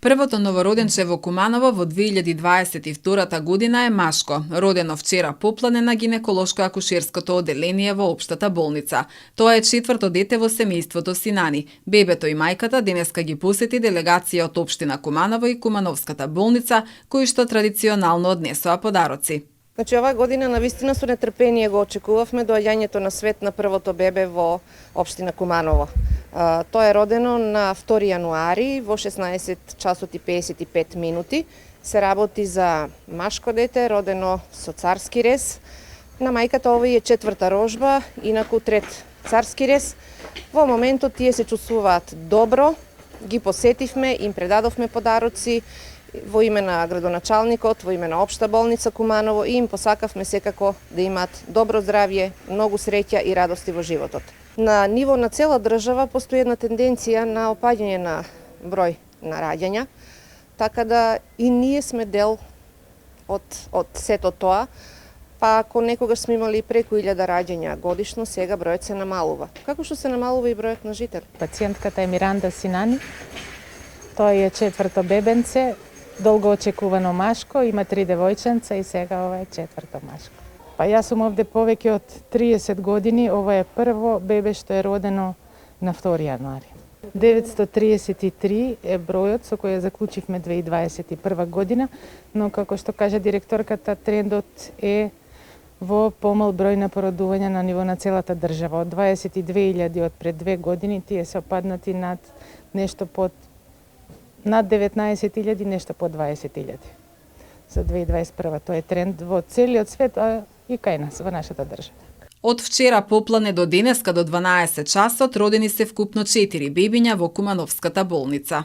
Првото новороденче во Куманово во 2022 година е Машко, родено вчера поплане на гинеколошко-акушерското оделение во општата болница. Тоа е четврто дете во семејството Синани. Бебето и мајката денеска ги посети делегација од општина Куманово и Кумановската болница, кои што традиционално однесоа подароци. Значи, оваа година навистина со нетрпение го очекувавме доаѓањето на свет на првото бебе во општина Куманово. Тоа е родено на 2 јануари во 16 часот и 55 минути. Се работи за машко дете, родено со царски рез. На мајката овој е четврта рожба, инаку трет царски рез. Во моментот тие се чувствуваат добро, ги посетивме, им предадовме подароци, во име на градоначалникот, во име на општа болница Куманово и им посакавме секако да имаат добро здравје, многу среќа и радости во животот. На ниво на цела држава постои една тенденција на опаѓање на број на раѓања, така да и ние сме дел од сето тоа, па ако некогаш сме имали преку 1000 раѓања годишно, сега бројот се намалува. Како што се намалува и бројот на жители? Пациентката е Миранда Синани. Тој е четврто бебенце, долго очекувано машко, има 3 девојченца и сега ова е четврто машко. Па јас сум овде повеќе од 30 години, ова е прво бебе што е родено на 2 јануари. 933 е бројот со кој ја заклучивме 2021 година, но како што кажа директорката, трендот е во помал број на породувања на ниво на целата држава. Од 22.000 од пред 2 години, тие се опаднати над 19.000, нешто по 20.000 за 2021. Тоа е тренд во целиот свет, а и кај нас, во нашата држава. Од вчера поплане до денеска до 12 часот родени се вкупно 4 бебиња во Кумановската болница.